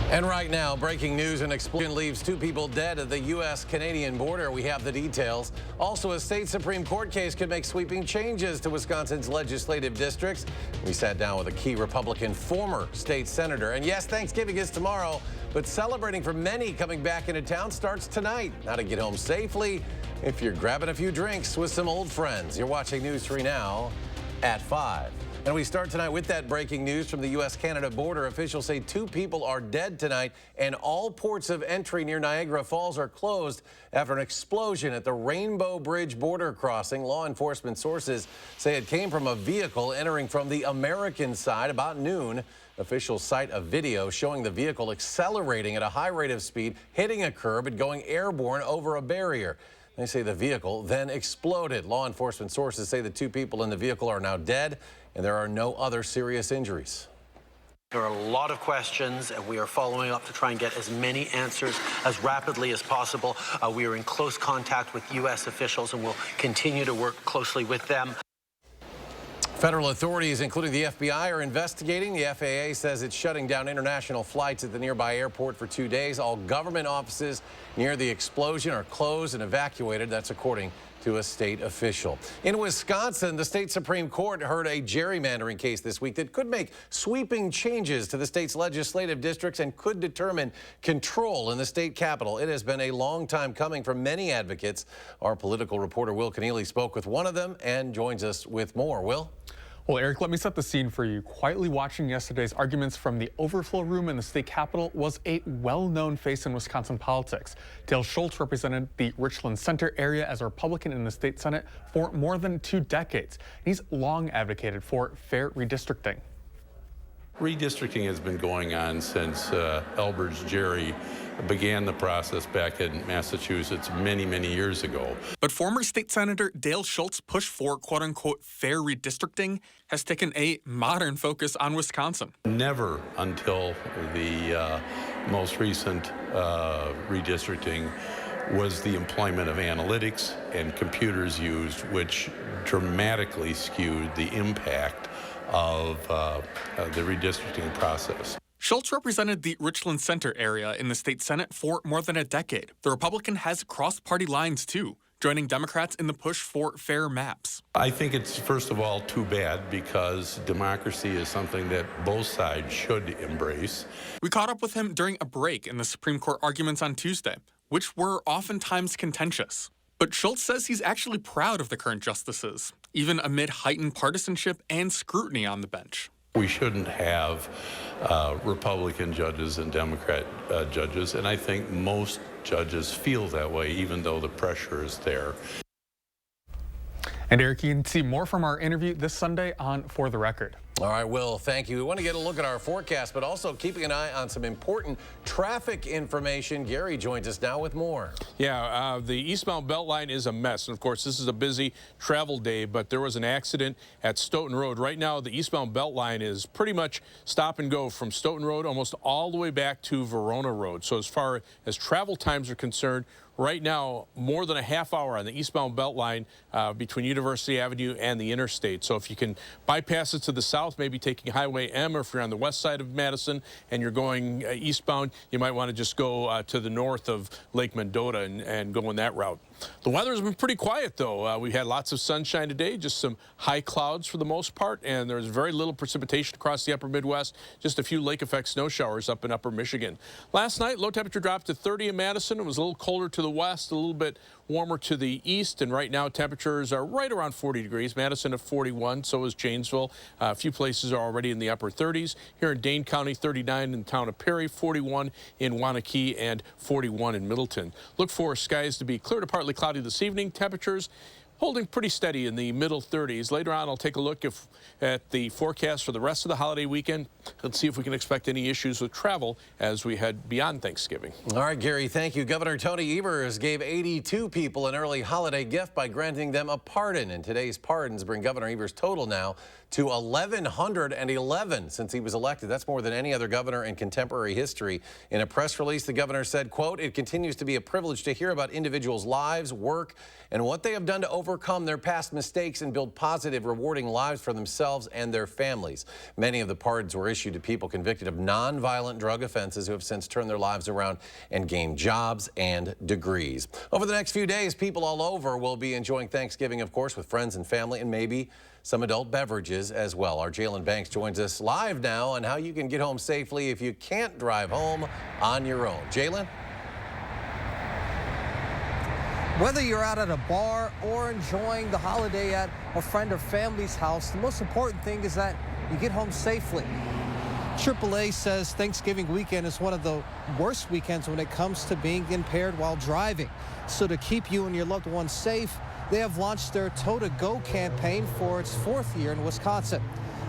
And right now, breaking news: an explosion leaves 2 people dead at the U.S.-Canadian border. We have the details. Also, a state Supreme Court case could make sweeping changes to Wisconsin's legislative districts. We sat down with a key Republican former state senator. And yes, Thanksgiving is tomorrow, but celebrating for many coming back into town starts tonight. How to get home safely if you're grabbing a few drinks with some old friends. You're watching News 3 Now at 5. And we start tonight with that breaking news from the U.S.-Canada border. Officials say 2 people are dead tonight, and all ports of entry near Niagara Falls are closed after an explosion at the Rainbow Bridge border crossing. Law enforcement sources say it came from a vehicle entering from the American side about noon. Officials cite a video showing the vehicle accelerating at a high rate of speed, hitting a curb and going airborne over a barrier. They say the vehicle then exploded. Law enforcement sources say the 2 people in the vehicle are now dead, and there are no other serious injuries. There are a lot of questions, and we are following up to try and get as many answers as rapidly as possible. We are in close contact with U.S. officials, and we'll continue to work closely with them. Federal authorities, including the FBI, are investigating. The FAA says it's shutting down international flights at the nearby airport for 2 days. All government offices near the explosion are closed and evacuated. That's according to a state official. In Wisconsin, the state Supreme Court heard a gerrymandering case this week that could make sweeping changes to the state's legislative districts and could determine control in the state capitol. It has been a long time coming for many advocates. Our political reporter Will Keneally spoke with one of them and joins us with more. Will? Well, Eric, let me set the scene for you. Quietly watching yesterday's arguments from the overflow room in the state capitol was a well-known face in Wisconsin politics. Dale Schultz represented the Richland Center area as a Republican in the state Senate for more than 2 decades. He's long advocated for fair redistricting. Redistricting has been going on since Elbridge Gerry began the process back in Massachusetts many, many years ago. But former state senator Dale Schultz's push for quote-unquote fair redistricting has taken a modern focus on Wisconsin. Never until the most recent redistricting was the employment of analytics and computers used, which dramatically skewed the impact of the redistricting process. Schultz represented the Richland Center area in the state Senate for more than a decade. The Republican has crossed party lines, too, joining Democrats in the push for fair maps. I think it's, first of all, too bad, because democracy is something that both sides should embrace. We caught up with him during a break in the Supreme Court arguments on Tuesday, which were oftentimes contentious. But Schultz says he's actually proud of the current justices, even amid heightened partisanship and scrutiny on the bench. We shouldn't have Republican judges and Democrat judges, and I think most judges feel that way, even though the pressure is there. And Eric, you can see more from our interview this Sunday on For the Record. All right, Will, thank you. We want to get a look at our forecast, but also keeping an eye on some important traffic information. Gary joins us now with more. Yeah, the eastbound Beltline is a mess. And, of course, this is a busy travel day, but there was an accident at Stoughton Road. Right now, the eastbound Beltline is pretty much stop and go from Stoughton Road almost all the way back to Verona Road. So as far as travel times are concerned, right now, more than a half hour on the eastbound Beltline between University Avenue and the interstate. So if you can bypass it to the south, maybe taking Highway M, or if you're on the west side of Madison and you're going eastbound, you might want to just go to the north of Lake Mendota and go in that route. The weather has been pretty quiet, though. We had lots of sunshine today, just some high clouds for the most part, and there's very little precipitation across the upper Midwest, just a few lake effect snow showers up in upper Michigan. Last night, low temperature dropped to 30 in Madison. It was a little colder to the west, a little bit warmer to the east, and right now temperatures are right around 40 degrees. Madison at 41, so is Janesville. A few places are already in the upper 30s. Here in Dane County, 39 in the town of Perry, 41 in Waunakee, and 41 in Middleton. Look for skies to be clear to partly cloudy this evening. Temperatures holding pretty steady in the middle 30s. Later on, I'll take a look at the forecast for the rest of the holiday weekend. Let's see if we can expect any issues with travel as we head beyond Thanksgiving. All right, Gary, thank you. Governor Tony Evers gave 82 people an early holiday gift by granting them a pardon. And today's pardons bring Governor Evers' total now to 1,111 since he was elected. That's more than any other governor in contemporary history. In a press release, the governor said, quote, "It continues to be a privilege to hear about individuals' lives, work, and what they have done to overcome overcome their past mistakes and build positive, rewarding lives for themselves and their families. Many of the pardons were issued to people convicted of non-violent drug offenses who have since turned their lives around and gained jobs and degrees. Over the next few days, people all over will be enjoying Thanksgiving, of course, with friends and family, and maybe some adult beverages as well. Our Jalen Banks joins us live now on how you can get home safely if you can't drive home on your own. Jalen? Whether you're out at a bar or enjoying the holiday at a friend or family's house, the most important thing is that you get home safely. AAA says Thanksgiving weekend is one of the worst weekends when it comes to being impaired while driving. So to keep you and your loved ones safe, they have launched their Toe to Go campaign for its 4th year in Wisconsin.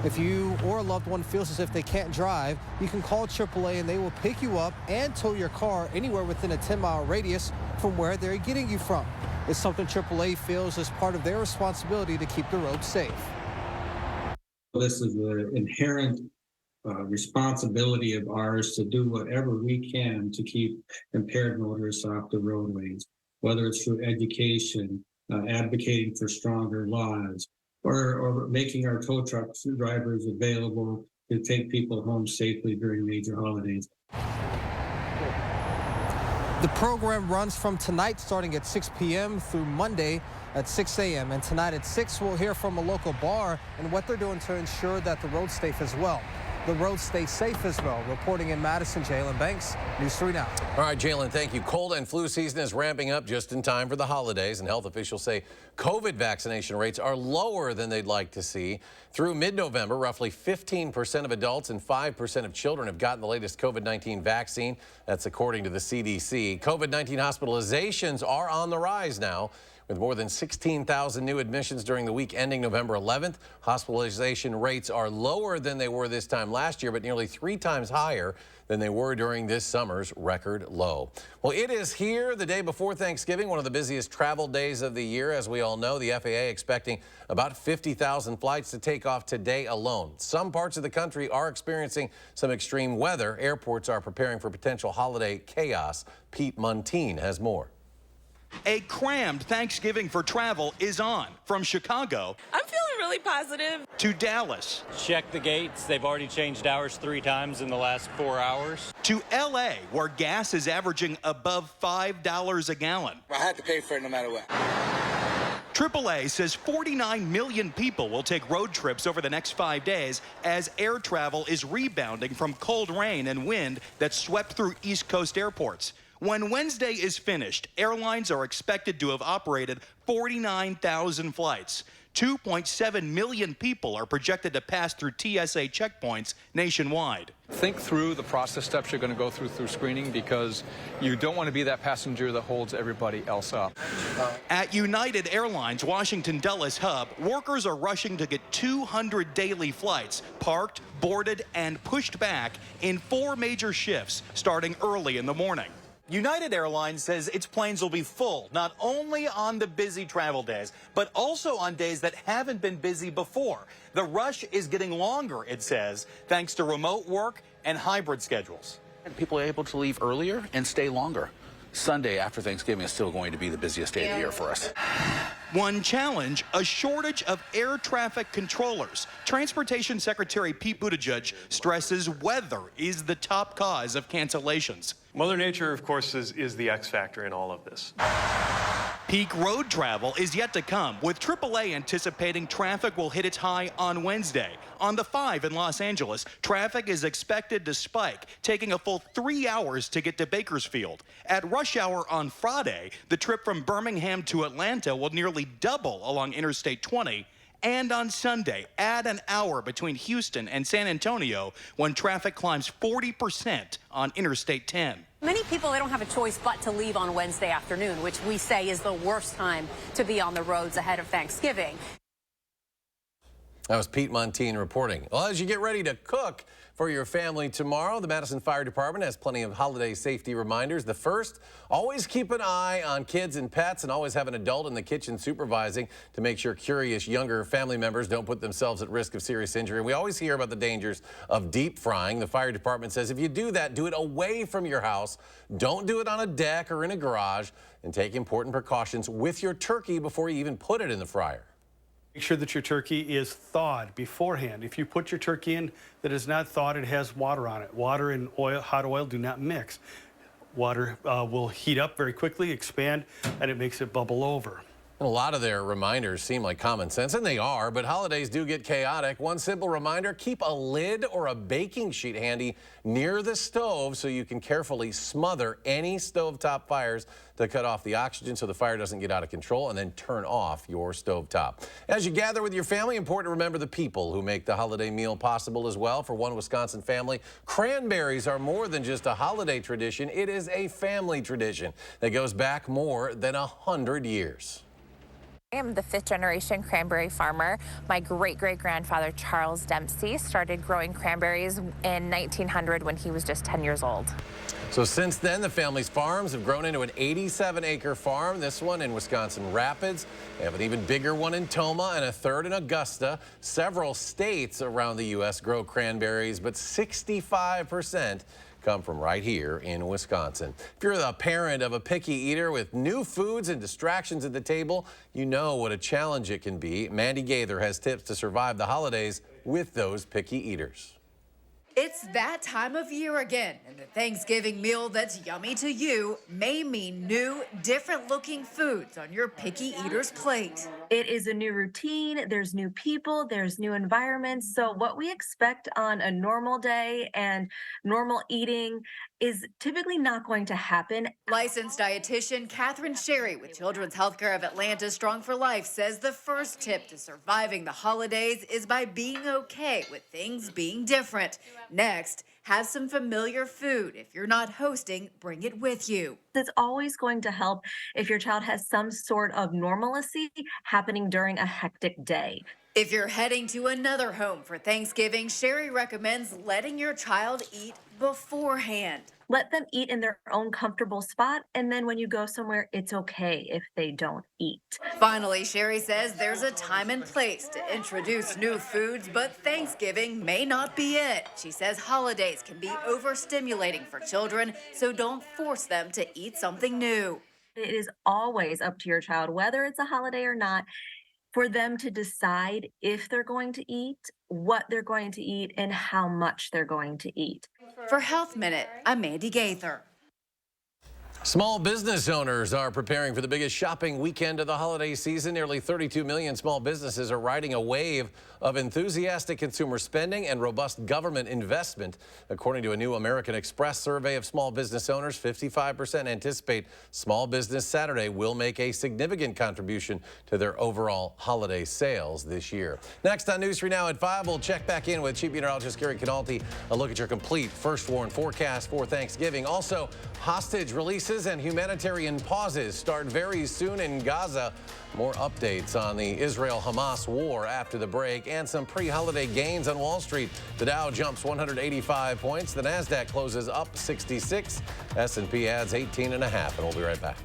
If you or a loved one feels as if they can't drive, you can call AAA and they will pick you up and tow your car anywhere within a 10-mile radius from where they're getting you from. It's something AAA feels is part of their responsibility to keep the roads safe. This is an inherent responsibility of ours to do whatever we can to keep impaired motorists off the roadways, whether it's through education, advocating for stronger laws, or making our tow truck drivers available to take people home safely during major holidays. The program runs from tonight starting at 6 p.m. through Monday at 6 a.m. And tonight at 6, we'll hear from a local bar and what they're doing to ensure that the roads stay as well. The roads stay safe as well. Reporting in Madison, Jalen Banks, News 3 Now. All right, Jalen, thank you. Cold and flu season is ramping up just in time for the holidays, and health officials say COVID vaccination rates are lower than they'd like to see. Through mid-November, roughly 15% of adults and 5% of children have gotten the latest COVID-19 vaccine. That's according to the CDC. COVID-19 hospitalizations are on the rise now, with more than 16,000 new admissions during the week ending November 11th. Hospitalization rates are lower than they were this time last year, but nearly 3 times higher than they were during this summer's record low. Well, it is here the day before Thanksgiving, one of the busiest travel days of the year. As we all know, the FAA expecting about 50,000 flights to take off today alone. Some parts of the country are experiencing some extreme weather. Airports are preparing for potential holiday chaos. Pete Muntean has more. A crammed Thanksgiving for travel is on. From Chicago, I'm feeling really positive, to Dallas. Check the gates. They've already changed hours 3 times in the last 4 hours. To LA, where gas is averaging above $5 a gallon. I had to pay for it no matter what. AAA says 49 million people will take road trips over the next 5 days as air travel is rebounding from cold rain and wind that swept through East Coast airports. When Wednesday is finished, airlines are expected to have operated 49,000 flights. 2.7 million people are projected to pass through TSA checkpoints nationwide. Think through the process steps you're going to go through screening, because you don't want to be that passenger that holds everybody else up. At United Airlines Washington Dulles hub, workers are rushing to get 200 daily flights parked, boarded, and pushed back in 4 major shifts starting early in the morning. United Airlines says its planes will be full, not only on the busy travel days, but also on days that haven't been busy before. The rush is getting longer, it says, thanks to remote work and hybrid schedules. And people are able to leave earlier and stay longer. Sunday after Thanksgiving is still going to be the busiest day of the year for us. One challenge, a shortage of air traffic controllers. Transportation Secretary Pete Buttigieg stresses weather is the top cause of cancellations. Mother Nature, of course, is the X factor in all of this. Peak road travel is yet to come, with AAA anticipating traffic will hit its high on Wednesday. On the 5 in Los Angeles, traffic is expected to spike, taking a full 3 hours to get to Bakersfield. At rush hour on Friday, the trip from Birmingham to Atlanta will nearly double along Interstate 20. And on Sunday, add an hour between Houston and San Antonio when traffic climbs 40% on Interstate 10. Many people, they don't have a choice but to leave on Wednesday afternoon, which we say is the worst time to be on the roads ahead of Thanksgiving. That was Pete Montine reporting. Well, as you get ready to cook for your family tomorrow, the Madison Fire Department has plenty of holiday safety reminders. The first, always keep an eye on kids and pets and always have an adult in the kitchen supervising to make sure curious younger family members don't put themselves at risk of serious injury. We always hear about the dangers of deep frying. The fire department says if you do that, do it away from your house. Don't do it on a deck or in a garage, and take important precautions with your turkey before you even put it in the fryer. Make sure that your turkey is thawed beforehand. If you put your turkey in that is not thawed, it has water on it. Water and oil, hot oil, do not mix. Water will heat up very quickly, expand, and it makes it bubble over. A lot of their reminders seem like common sense, and they are, but holidays do get chaotic. One simple reminder, keep a lid or a baking sheet handy near the stove so you can carefully smother any stovetop fires to cut off the oxygen so the fire doesn't get out of control, and then turn off your stovetop. As you gather with your family, important to remember the people who make the holiday meal possible as well. For one Wisconsin family, cranberries are more than just a holiday tradition. It is a family tradition that goes back more than 100 years. I am the 5th generation cranberry farmer. My great-great-grandfather Charles Dempsey started growing cranberries in 1900 when he was just 10 years old. So since then, the family's farms have grown into an 87-acre farm, this one in Wisconsin Rapids. They have an even bigger one in Tomah and a third in Augusta. Several states around the U.S. grow cranberries, but 65% come from right here in Wisconsin. If you're the parent of a picky eater with new foods and distractions at the table, you know what a challenge it can be. Mandy Gaither has tips to survive the holidays with those picky eaters. It's that time of year again, and the Thanksgiving meal that's yummy to you may mean new, different-looking foods on your picky eater's plate. It is a new routine, there's new people, there's new environments, so what we expect on a normal day and normal eating is typically not going to happen. Licensed dietitian Catherine Sherry with Children's Healthcare of Atlanta Strong for Life says the first tip to surviving the holidays is by being okay with things being different. Next, have some familiar food. If you're not hosting, bring it with you. It's always going to help if your child has some sort of normalcy happening during a hectic day. If you're heading to another home for Thanksgiving, Sherry recommends letting your child eat beforehand. Let them eat in their own comfortable spot, and then when you go somewhere, it's okay if they don't eat. Finally, Sherry says there's a time and place to introduce new foods, but Thanksgiving may not be it. She says holidays can be overstimulating for children, so don't force them to eat something new. It is always up to your child, whether it's a holiday or not, for them to decide if they're going to eat, what they're going to eat, and how much they're going to eat. For Health Minute, I'm Mandy Gaither. Small business owners are preparing for the biggest shopping weekend of the holiday season. Nearly 32 million small businesses are riding a wave of enthusiastic consumer spending and robust government investment. According to a new American Express survey of small business owners, 55% anticipate Small Business Saturday will make a significant contribution to their overall holiday sales this year. Next on News 3 Now at 5, we'll check back in with Chief Meteorologist Gary Canalti. A look at your complete first warn forecast for Thanksgiving. Also, hostage releases and humanitarian pauses start very soon in Gaza. More updates on the Israel-Hamas war after the break, and some pre-holiday gains on Wall Street. The Dow jumps 185 points. The Nasdaq closes up 66. S&P adds 18.5, and we'll be right back.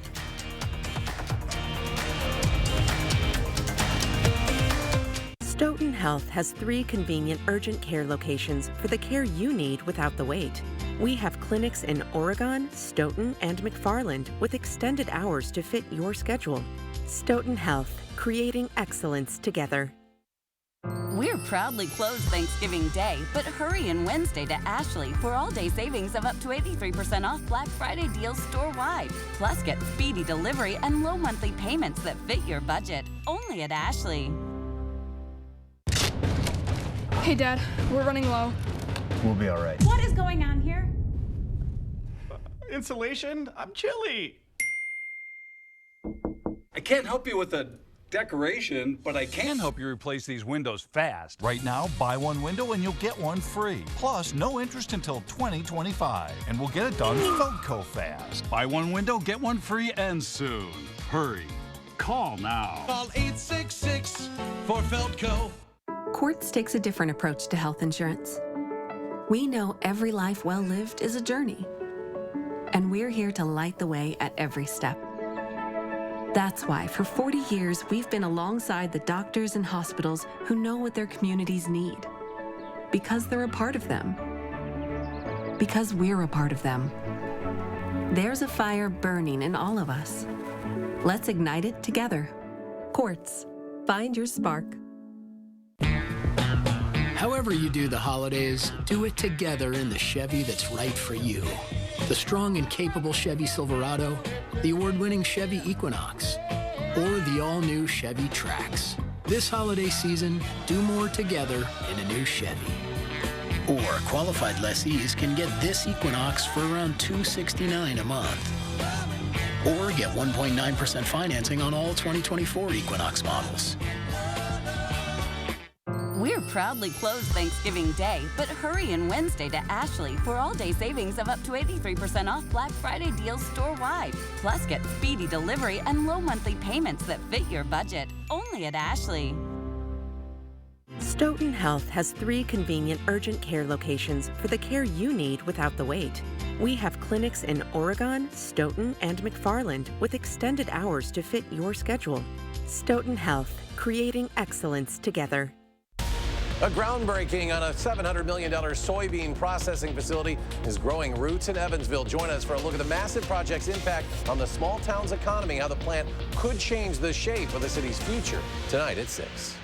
Stoughton Health has 3 convenient urgent care locations for the care you need without the wait. We have clinics in Oregon, Stoughton, and McFarland with extended hours to fit your schedule. Stoughton Health, creating excellence together. We're proudly closed Thanksgiving Day, but hurry in Wednesday to Ashley for all-day savings of up to 83% off Black Friday deals store-wide. Plus, get speedy delivery and low monthly payments that fit your budget. Only at Ashley. Hey, Dad, we're running low. We'll be all right. What is going on here? Insulation? I'm chilly. I can't help you with a decoration, but I can help you replace these windows fast. Right now, buy one window and you'll get one free. Plus, no interest until 2025. And we'll get it done Feldco fast. Buy one window, get one free, and soon. Hurry. Call now. Call 866 for Feldco. Quartz takes a different approach to health insurance. We know every life well lived is a journey, and we're here to light the way at every step. That's why for 40 years, we've been alongside the doctors and hospitals who know what their communities need. Because they're a part of them. Because we're a part of them. There's a fire burning in all of us. Let's ignite it together. Quartz. Find your spark. However you do the holidays, do it together in the Chevy that's right for you. The strong and capable Chevy Silverado, the award-winning Chevy Equinox, or the all-new Chevy Trax. This holiday season, do more together in a new Chevy. Or qualified lessees can get this Equinox for around $269 a month. Or get 1.9% financing on all 2024 Equinox models. We're proudly closed Thanksgiving Day, but hurry in Wednesday to Ashley for all-day savings of up to 83% off Black Friday deals store-wide. Plus, get speedy delivery and low monthly payments that fit your budget. Only at Ashley. Stoughton Health has 3 convenient urgent care locations for the care you need without the wait. We have clinics in Oregon, Stoughton, and McFarland with extended hours to fit your schedule. Stoughton Health, creating excellence together. A groundbreaking on a $700 million soybean processing facility is growing roots in Evansville. Join us for a look at the massive project's impact on the small town's economy, how the plant could change the shape of the city's future. Tonight at 6.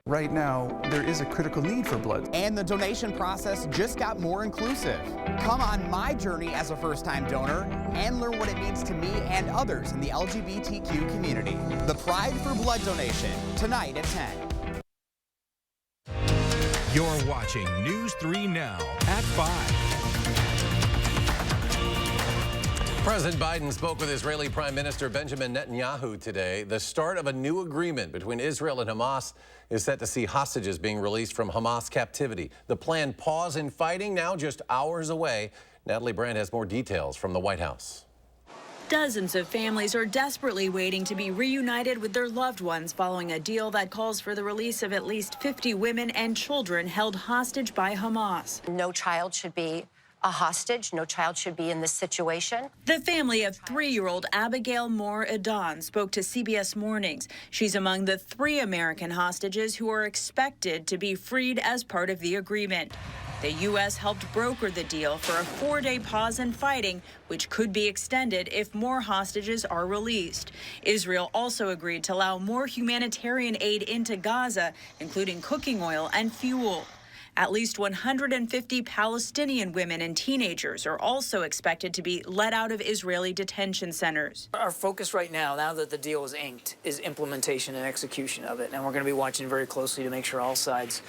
Right now, there is a critical need for blood. And the donation process just got more inclusive. Come on my journey as a first-time donor and learn what it means to me and others in the LGBTQ community. The Pride for Blood Donation, tonight at 10. You're watching News 3 Now at 5. President Biden spoke with Israeli Prime Minister Benjamin Netanyahu today. The start of a new agreement between Israel and Hamas is set to see hostages being released from Hamas captivity. The planned pause in fighting now just hours away. Natalie Brand has more details from the White House. Dozens of families are desperately waiting to be reunited with their loved ones following a deal that calls for the release of at least 50 women and children held hostage by Hamas. No child should be a hostage. No child should be in this situation. The family of 3-year-old Abigail Moore Adon spoke to CBS Mornings. She's among the 3 American hostages who are expected to be freed as part of the agreement. The U.S. helped broker the deal for a 4-day pause in fighting, which could be extended if more hostages are released. Israel also agreed to allow more humanitarian aid into Gaza, including cooking oil and fuel. At least 150 Palestinian women and teenagers are also expected to be let out of Israeli detention centers. Our focus right now that the deal is inked, is implementation and execution of it. And we're going to be watching very closely to make sure all sides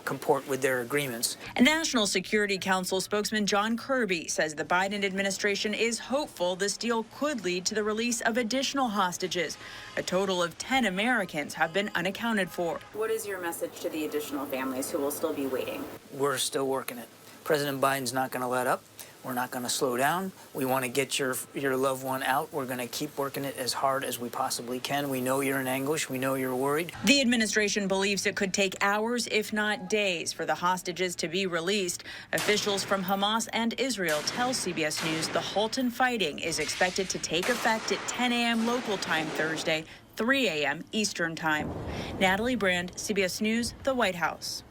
comport with their agreements. A National Security Council spokesman John Kirby says the Biden administration is hopeful this deal could lead to the release of additional hostages. A total of 10 Americans have been unaccounted for. What is your message to the additional families who will still be waiting? We're still working it. President Biden's not going to let up. We're not going to slow down. We want to get your loved one out. We're going to keep working it as hard as we possibly can. We know you're in anguish. We know you're worried. The administration believes it could take hours, if not days, for the hostages to be released. Officials from Hamas and Israel tell CBS News the halt in fighting is expected to take effect at 10 a.m. local time Thursday, 3 a.m. Eastern time. Natalie Brand, CBS News, the White House.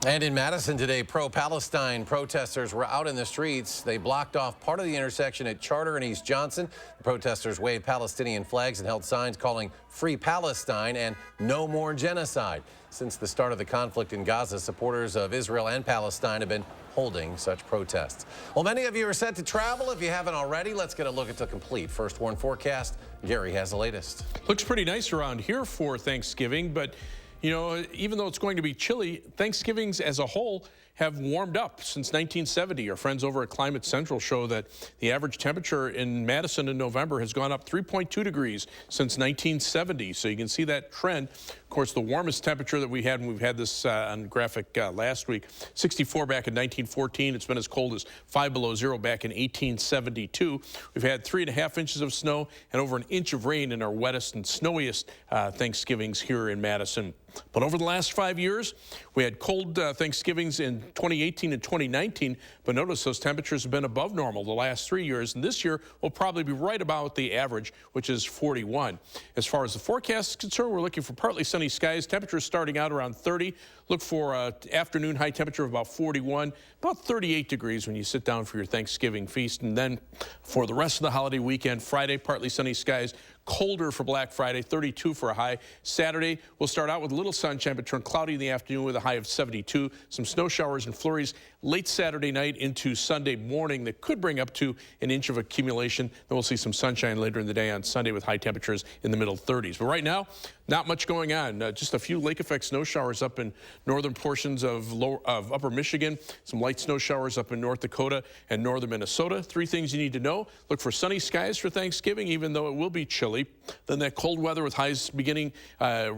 And in Madison today, pro-Palestine protesters were out in the streets. They blocked off part of the intersection at Charter and East Johnson. The protesters waved Palestinian flags and held signs calling Free Palestine and No More Genocide. Since the start of the conflict in Gaza, supporters of Israel and Palestine have been holding such protests. Well, many of you are set to travel. If you haven't already, let's get a look at the complete First Warn forecast. Gary has the latest. Looks pretty nice around here for Thanksgiving, but you know, even though it's going to be chilly, Thanksgivings as a whole have warmed up since 1970. Our friends over at Climate Central show that the average temperature in Madison in November has gone up 3.2 degrees since 1970. So you can see that trend. Of course, the warmest temperature that we had, and we've had this on graphic last week, 64 back in 1914. It's been as cold as 5 below zero back in 1872. We've had 3.5 inches of snow and over an inch of rain in our wettest and snowiest Thanksgivings here in Madison. But over the last 5 years, we had cold Thanksgivings in 2018 and 2019, but notice those temperatures have been above normal the last 3 years, and this year will probably be right about the average, which is 41. As far as the forecast is concerned, we're looking for partly sunny skies, temperatures starting out around 30. Look for an afternoon high temperature of about 41, about 38 degrees when you sit down for your Thanksgiving feast. And then for the rest of the holiday weekend, Friday, partly sunny skies, colder for Black Friday, 32 for a high. Saturday, we'll start out with a little sunshine, but turn cloudy in the afternoon with a high of 72. Some snow showers and flurries late Saturday night into Sunday morning that could bring up to an inch of accumulation. Then we'll see some sunshine later in the day on Sunday with high temperatures in the middle 30s. But right now, not much going on. Just a few lake effect snow showers up in northern portions of upper Michigan. Some light snow showers up in North Dakota and northern Minnesota. Three things you need to know. Look for sunny skies for Thanksgiving, even though it will be chilly. Then that cold weather with highs beginning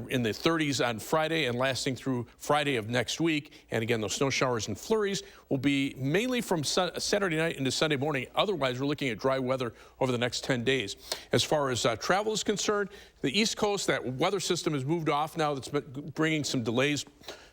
in the 30s on Friday and lasting through Friday of next week. And again, those snow showers and flurries will be mainly from Saturday night into Sunday morning. Otherwise, we're looking at dry weather over the next 10 days. As far as travel is concerned, the East Coast, that weather system has moved off now. That's been bringing some delays.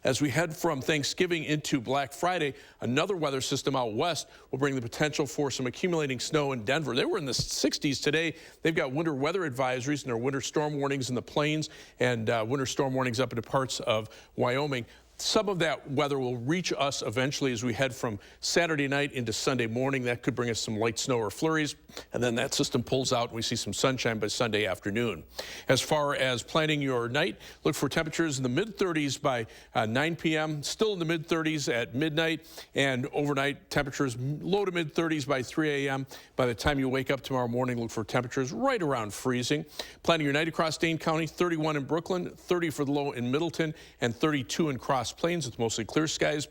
As we head from Thanksgiving into Black Friday, another weather system out west will bring the potential for some accumulating snow in Denver. They were in the 60s today. They've got winter weather advisories and there are winter storm warnings in the plains and winter storm warnings up into parts of Wyoming. Some of that weather will reach us eventually as we head from Saturday night into Sunday morning. That could bring us some light snow or flurries, and then that system pulls out and we see some sunshine by Sunday afternoon. As far as planning your night, look for temperatures in the mid-30s by 9 p.m., still in the mid-30s at midnight, and overnight temperatures low to mid-30s by 3 a.m. By the time you wake up tomorrow morning, look for temperatures right around freezing. Planning your night across Dane County, 31 in Brooklyn, 30 for the low in Middleton, and 32 in Cross Plains with mostly clear skies.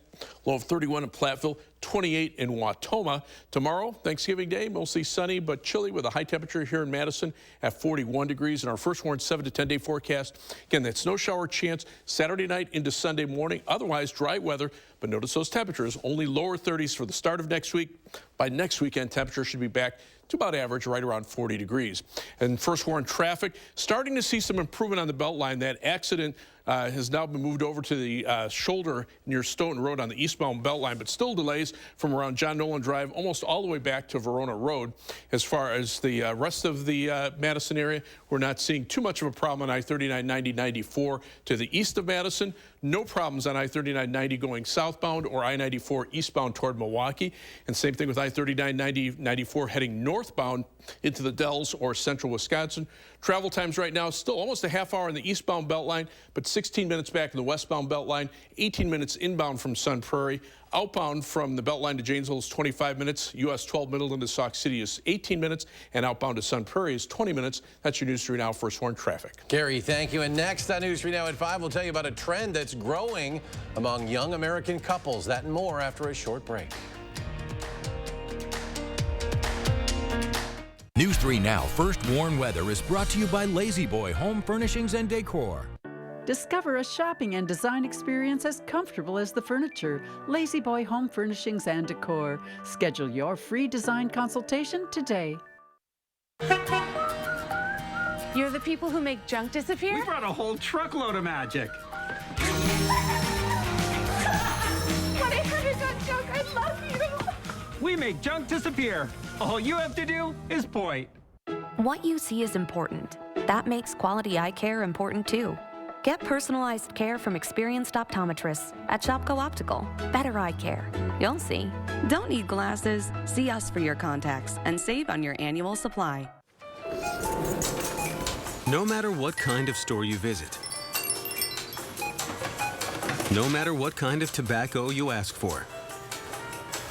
Low of 31 in Platteville, 28 in Wautoma. Tomorrow, Thanksgiving Day, mostly sunny but chilly with a high temperature here in Madison at 41 degrees. And our first warned 7 to 10 day forecast. Again, that snow shower chance Saturday night into Sunday morning. Otherwise, dry weather. But notice those temperatures, only lower 30s for the start of next week. By next weekend, temperature should be back to about average, right around 40 degrees. And first warned traffic, starting to see some improvement on the Beltline. That accident has now been moved over to the shoulder near Stoughton Road on the eastbound Beltline, but still delays from around John Nolan Drive almost all the way back to Verona Road. As far as the rest of the Madison area, we're not seeing too much of a problem on I-39, 90, 94 to the east of Madison. No problems on I-39, 90 going southbound or I-94 eastbound toward Milwaukee. And same thing with I-39, 90, 94 heading northbound into the Dells or central Wisconsin. Travel times right now still almost a half hour in the eastbound Beltline, but 16 minutes back in the westbound Beltline, 18 minutes inbound from Sun Prairie. Outbound from the Beltline to Janesville is 25 minutes. US 12 Middleton to Sauk City is 18 minutes, and outbound to Sun Prairie is 20 minutes. That's your News 3 Now First Warned traffic. Gary, thank you. And next on News 3 Now at 5, we'll tell you about a trend that's growing among young American couples. That and more after a short break. News 3 Now First Warn Weather is brought to you by Lazy Boy Home Furnishings and Decor. Discover a shopping and design experience as comfortable as the furniture. Lazy Boy Home Furnishings and Decor. Schedule your free design consultation today. You're the people who make junk disappear? We brought a whole truckload of magic. 1-800-JUNK, I love you. We make junk disappear. All you have to do is point. What you see is important. That makes quality eye care important too. Get personalized care from experienced optometrists at Shopko Optical. Better eye care. You'll see. Don't need glasses. See us for your contacts and save on your annual supply. No matter what kind of store you visit, no matter what kind of tobacco you ask for,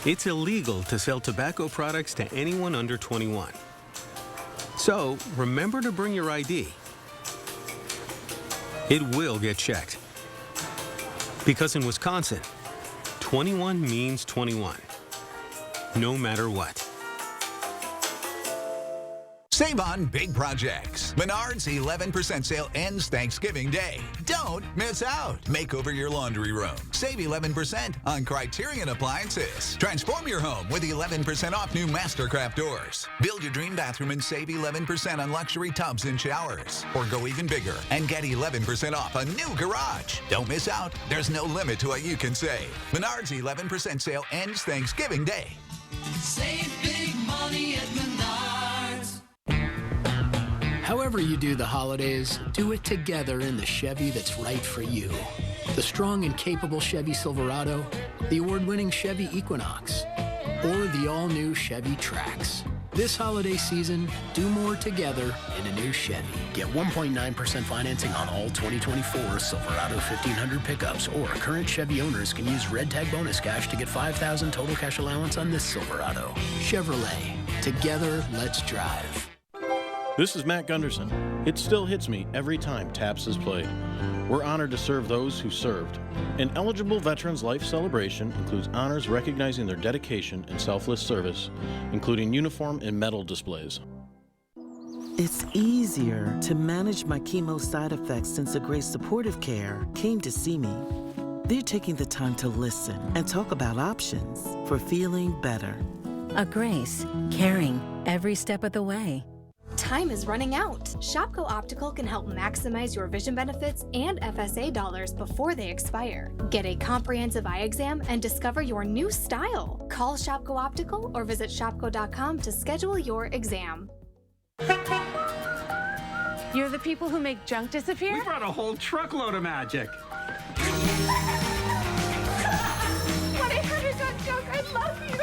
it's illegal to sell tobacco products to anyone under 21. So remember to bring your ID. It will get checked. Because in Wisconsin, 21 means 21, no matter what. Save on big projects. Menards 11% sale ends Thanksgiving Day. Don't miss out. Make over your laundry room. Save 11% on Criterion appliances. Transform your home with 11% off new Mastercraft doors. Build your dream bathroom and save 11% on luxury tubs and showers. Or go even bigger and get 11% off a new garage. Don't miss out. There's no limit to what you can save. Menards 11% sale ends Thanksgiving Day. Save big money at Menards. However you do the holidays, do it together in the Chevy that's right for you. The strong and capable Chevy Silverado, the award-winning Chevy Equinox, or the all-new Chevy Trax. This holiday season, do more together in a new Chevy. Get 1.9% financing on all 2024 Silverado 1500 pickups, or current Chevy owners can use Red Tag bonus cash to get $5,000 total cash allowance on this Silverado. Chevrolet. Together, let's drive. This is Matt Gunderson. It still hits me every time TAPS is played. We're honored to serve those who served. An eligible Veterans Life Celebration includes honors recognizing their dedication and selfless service, including uniform and medal displays. It's easier to manage my chemo side effects since the Grace Supportive Care came to see me. They're taking the time to listen and talk about options for feeling better. A Grace, caring every step of the way. Time is running out. Shopko Optical can help maximize your vision benefits and FSA dollars before they expire. Get a comprehensive eye exam and discover your new style. Call Shopko Optical or visit shopko.com to schedule your exam. You're the people who make junk disappear? We brought a whole truckload of magic. 1-800-JUNK, I love you.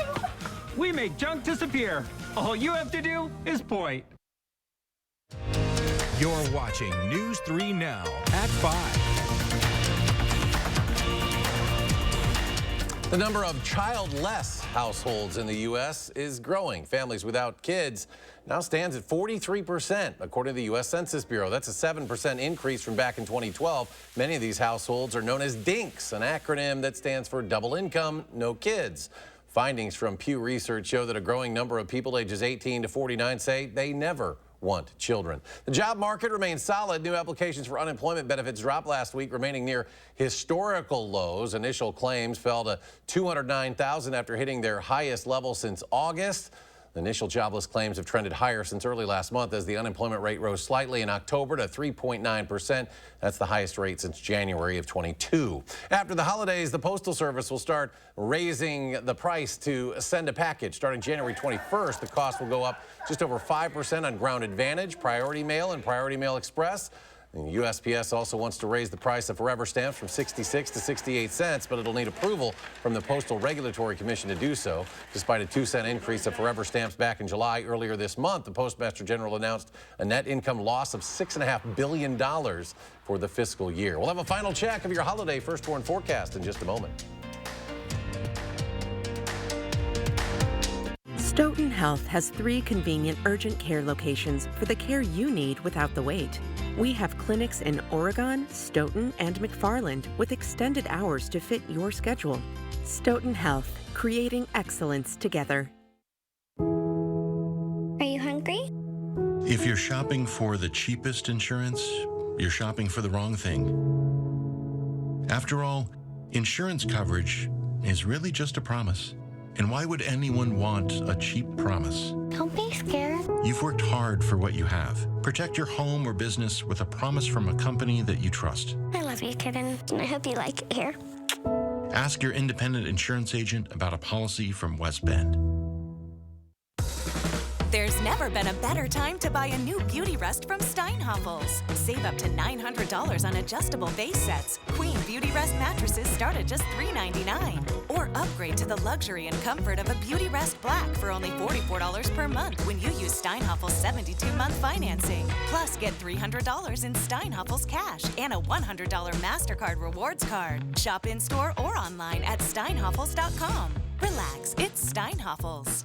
We make junk disappear. All you have to do is point. You're watching News 3 Now at 5. The number of childless households in the U.S. is growing. Families without kids now stands at 43%, according to the U.S. Census Bureau. That's a 7% increase from back in 2012. Many of these households are known as DINKs, an acronym that stands for double income, no kids. Findings from Pew Research show that a growing number of people ages 18 to 49 say they never want children. The job market remains solid. New applications for unemployment benefits dropped last week, remaining near historical lows. Initial claims fell to 209,000 after hitting their highest level since August. Initial jobless claims have trended higher since early last month as the unemployment rate rose slightly in October to 3.9%. That's the highest rate since January of 22. After the holidays, the Postal Service will start raising the price to send a package. Starting January 21st, the cost will go up just over 5% on Ground Advantage, Priority Mail, and Priority Mail Express. And USPS also wants to raise the price of Forever Stamps from 66 to 68 cents, but it'll need approval from the Postal Regulatory Commission to do so. Despite a 2-cent increase of Forever Stamps back in July, earlier this month, the Postmaster General announced a net income loss of $6.5 billion for the fiscal year. We'll have a final check of your holiday firstborn forecast in just a moment. Stoughton Health has 3 convenient urgent care locations for the care you need without the wait. We have clinics in Oregon, Stoughton, and McFarland with extended hours to fit your schedule. Stoughton Health, creating excellence together. Are you hungry? If you're shopping for the cheapest insurance, you're shopping for the wrong thing. After all, insurance coverage is really just a promise. And why would anyone want a cheap promise? Don't be scared. You've worked hard for what you have. Protect your home or business with a promise from a company that you trust. I love you, kitten, and I hope you like it here. Ask your independent insurance agent about a policy from West Bend. There's never been a better time to buy a new beauty rest from Steinhoffels. Save up to $900 on adjustable base sets. Queen Beauty Rest mattresses start at just $399. Or upgrade to the luxury and comfort of a Beauty Rest Black for only $44 per month when you use Steinhoffels' 72-month financing. Plus, get $300 in Steinhoffels cash and a $100 MasterCard rewards card. Shop in-store or online at steinhoffels.com. Relax, it's Steinhoffels.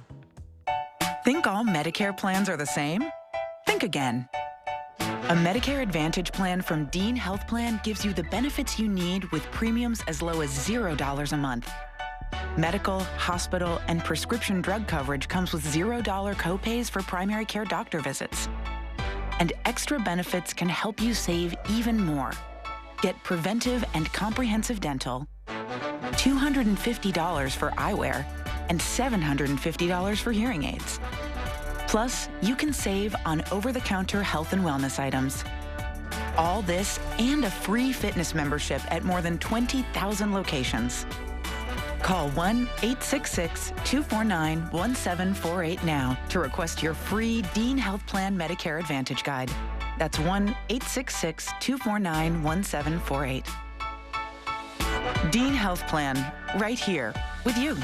Think all Medicare plans are the same? Think again. A Medicare Advantage plan from Dean Health Plan gives you the benefits you need with premiums as low as $0 a month. Medical, hospital, and prescription drug coverage comes with $0 copays for primary care doctor visits. And extra benefits can help you save even more. Get preventive and comprehensive dental, $250 for eyewear, and $750 for hearing aids. Plus, you can save on over-the-counter health and wellness items. All this and a free fitness membership at more than 20,000 locations. Call 1-866-249-1748 now to request your free Dean Health Plan Medicare Advantage Guide. That's 1-866-249-1748. Dean Health Plan, right here with you.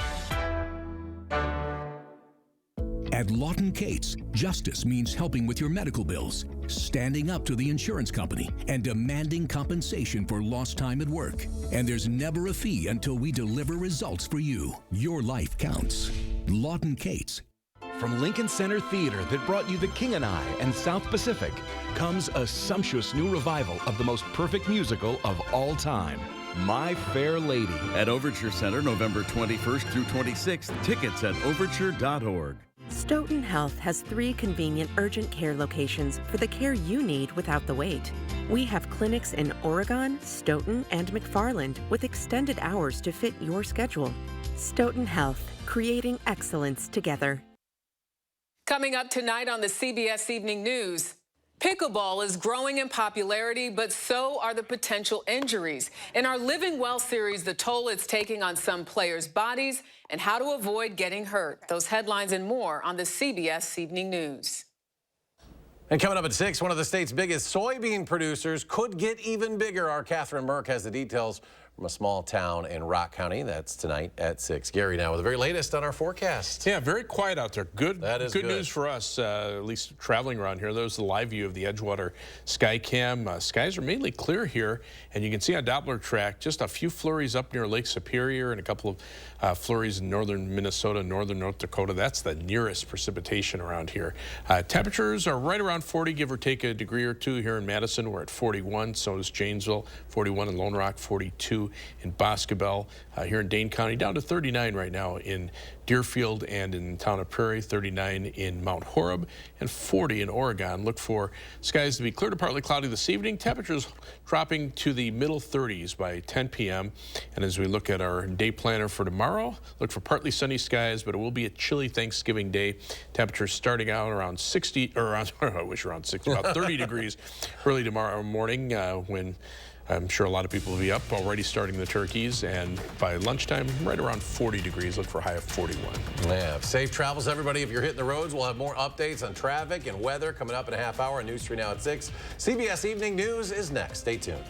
At Lawton Cates, justice means helping with your medical bills, standing up to the insurance company, and demanding compensation for lost time at work. And there's never a fee until we deliver results for you. Your life counts. Lawton Cates. From Lincoln Center Theater that brought you The King and I and South Pacific comes a sumptuous new revival of the most perfect musical of all time, My Fair Lady. At Overture Center, November 21st through 26th. Tickets at overture.org. Stoughton Health has 3 convenient urgent care locations for the care you need without the wait. We have clinics in Oregon, Stoughton, and McFarland with extended hours to fit your schedule. Stoughton Health, creating excellence together. Coming up tonight on the CBS Evening News, pickleball is growing in popularity, but so are the potential injuries. In our Living Well series, the toll it's taking on some players' bodies and how to avoid getting hurt. Those headlines and more on the CBS Evening News. And coming up at 6, one of the state's biggest soybean producers could get even bigger. Our Catherine Merck has the details from a small town in Rock County. That's tonight at 6. Gary now with the very latest on our forecast. Yeah, very quiet out there. Good good news for us, at least traveling around here. There's the live view of the Edgewater Skycam. Skies are mainly clear here, and you can see on Doppler track just a few flurries up near Lake Superior and a couple of flurries in northern Minnesota, northern North Dakota. That's the nearest precipitation around here. Temperatures are right around 40, give or take a degree or two here in Madison. We're at 41. So is Janesville, 41 in Lone Rock, 42 in Boscobel. Here in Dane County, down to 39 right now in Deerfield and in the town of Prairie, 39 in Mount Horeb, and 40 in Oregon. Look for skies to be clear to partly cloudy this evening. Temperatures dropping to the middle 30s by 10 p.m. And as we look at our day planner for tomorrow, look for partly sunny skies, but it will be a chilly Thanksgiving day. Temperatures starting out around 60, or around, I wish around 60, about 30 degrees early tomorrow morning when I'm sure a lot of people will be up already starting the turkeys, and by lunchtime, right around 40 degrees. Look for a high of 41. Yeah, safe travels, everybody. If you're hitting the roads, we'll have more updates on traffic and weather coming up in a half hour. News 3 now at 6. CBS Evening News is next. Stay tuned.